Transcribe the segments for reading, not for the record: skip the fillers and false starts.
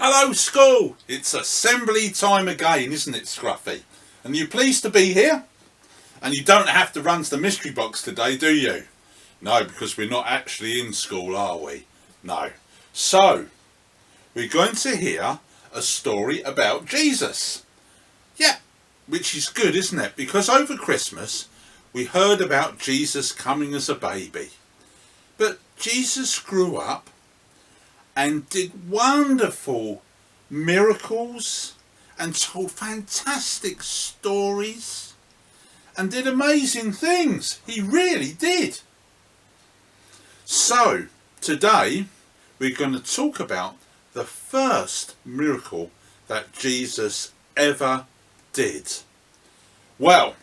Hello school! It's assembly time again, isn't it, Scruffy? And you pleased to be here? And you don't have to run to the mystery box today, do you? No, because we're not actually in school, are we? No. So, we're going to hear a story about Jesus. Yeah, which is good, isn't it? Because over Christmas, we heard about Jesus coming as a baby. But Jesus grew up and did wonderful miracles and told fantastic stories and did amazing things. He really did. So today we're going to talk about the first miracle that Jesus ever did. Well,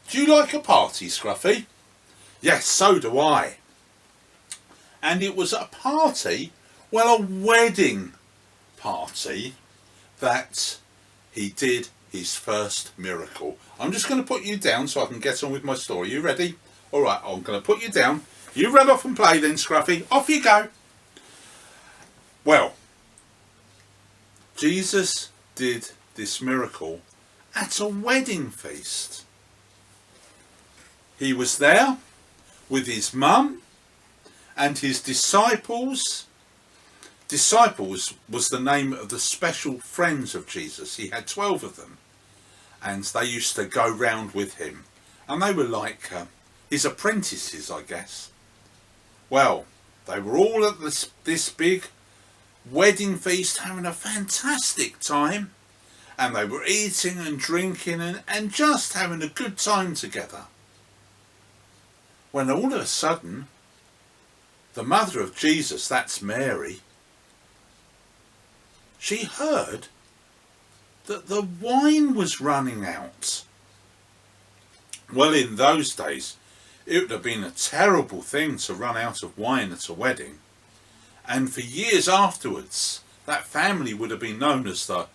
do you like a party, Scruffy? Yes, so do I. And it was a party, well, a wedding party, that he did his first miracle. I'm just going to put you down so I can get on with my story. You ready? All right, I'm going to put you down. You run off and play then, Scruffy. Off you go. Well, Jesus did this miracle at a wedding feast. He was there with his mum and his disciples. Disciples was the name of the special friends of Jesus. He had 12 of them, and they used to go round with him, and they were like his apprentices, I guess. Well, they were all at this big wedding feast having a fantastic time, and they were eating and drinking and just having a good time together. When all of a sudden, the mother of Jesus, that's Mary, she heard that the wine was running out. Well, in those days, it would have been a terrible thing to run out of wine at a wedding. And for years afterwards, that family would have been known as the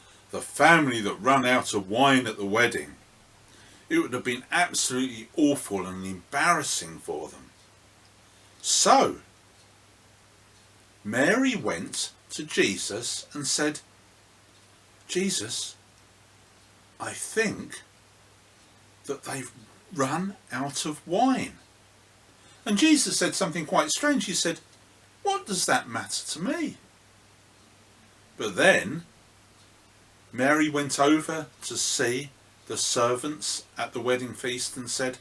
family that ran out of wine at the wedding. It would have been absolutely awful and embarrassing for them. So, Mary went to Jesus and said, Jesus, I think that they've run out of wine. And Jesus said something quite strange. He said, what does that matter to me? But then Mary went over to see the servants at the wedding feast and said,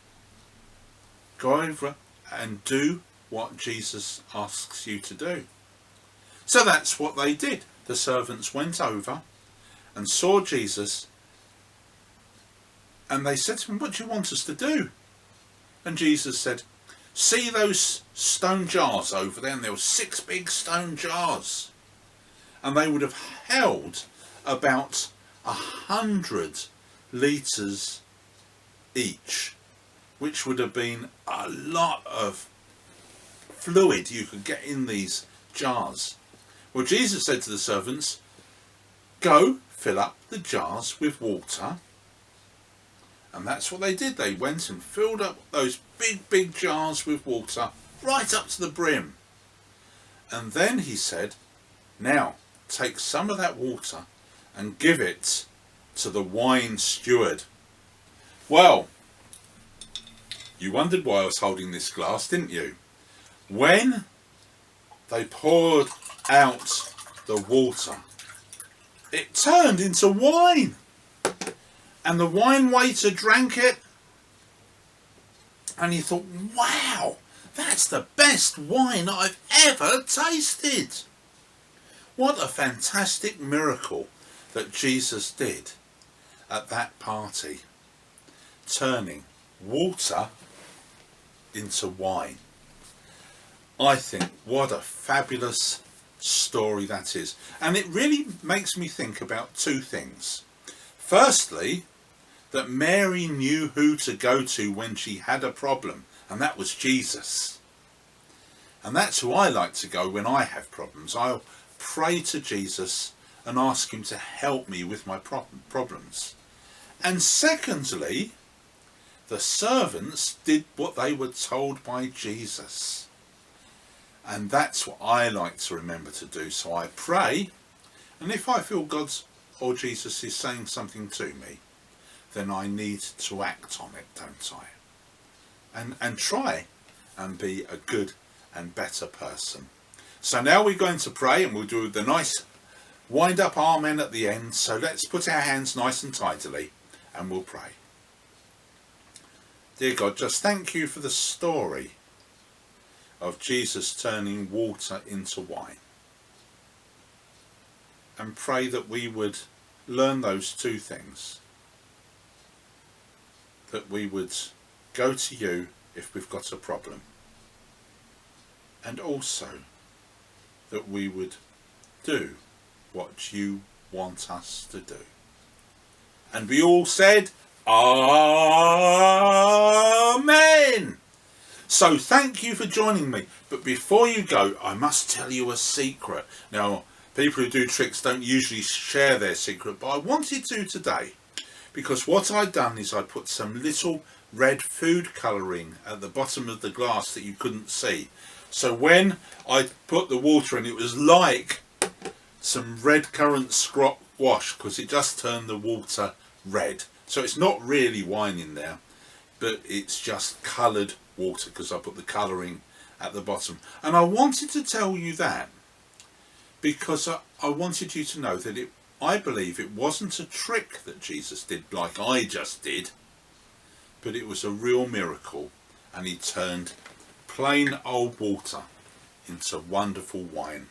go over and do what Jesus asks you to do. So that's what they did. The servants went over and saw Jesus, and they said to him, what do you want us to do? And Jesus said, see those stone jars over there? And there were 6 big stone jars, and they would have held about 100 litres each, which would have been a lot of fluid you could get in these jars. Well, Jesus said to the servants, go fill up the jars with water. And that's what they did. They went and filled up those big jars with water right up to the brim. And then he said, now take some of that water and give it to the wine steward. Well, you wondered why I was holding this glass, didn't you? When they poured out the water, it turned into wine. And the wine waiter drank it, and he thought, wow, that's the best wine I've ever tasted. What a fantastic miracle that Jesus did at that party, turning water into wine. I think what a fabulous story that is. And it really makes me think about 2 things. Firstly, that Mary knew who to go to when she had a problem, and that was Jesus. And that's who I like to go when I have problems. I'll pray to Jesus and ask him to help me with my problems. And secondly, the servants did what they were told by Jesus. And that's what I like to remember to do. So I pray And if I feel God's or Jesus is saying something to me, then I need to act on it, don't I? And try and be a good and better person. So now we're going to pray, and we'll do the nice wind up amen at the end. So let's put our hands nice and tidily and we'll pray. Dear God, just thank you for the story of Jesus turning water into wine. And pray that we would learn those two things. That we would go to you if we've got a problem. And also that we would do what you want us to do. And we all said, Amen. So thank you for joining me. But before you go, I must tell you a secret. Now, people who do tricks don't usually share their secret, but I wanted to today. Because what I'd done is I put some little red food colouring at the bottom of the glass that you couldn't see. So when I put the water in, it was like some red currant squash, because it just turned the water red. So it's not really wine in there, but it's just coloured water because I put the colouring at the bottom. And I wanted to tell you that because I wanted you to know that I believe it wasn't a trick that Jesus did like I just did, but it was a real miracle, and he turned plain old water into wonderful wine,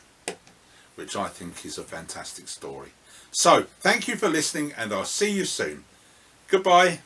which I think is a fantastic story. So thank you for listening, and I'll see you soon. Goodbye.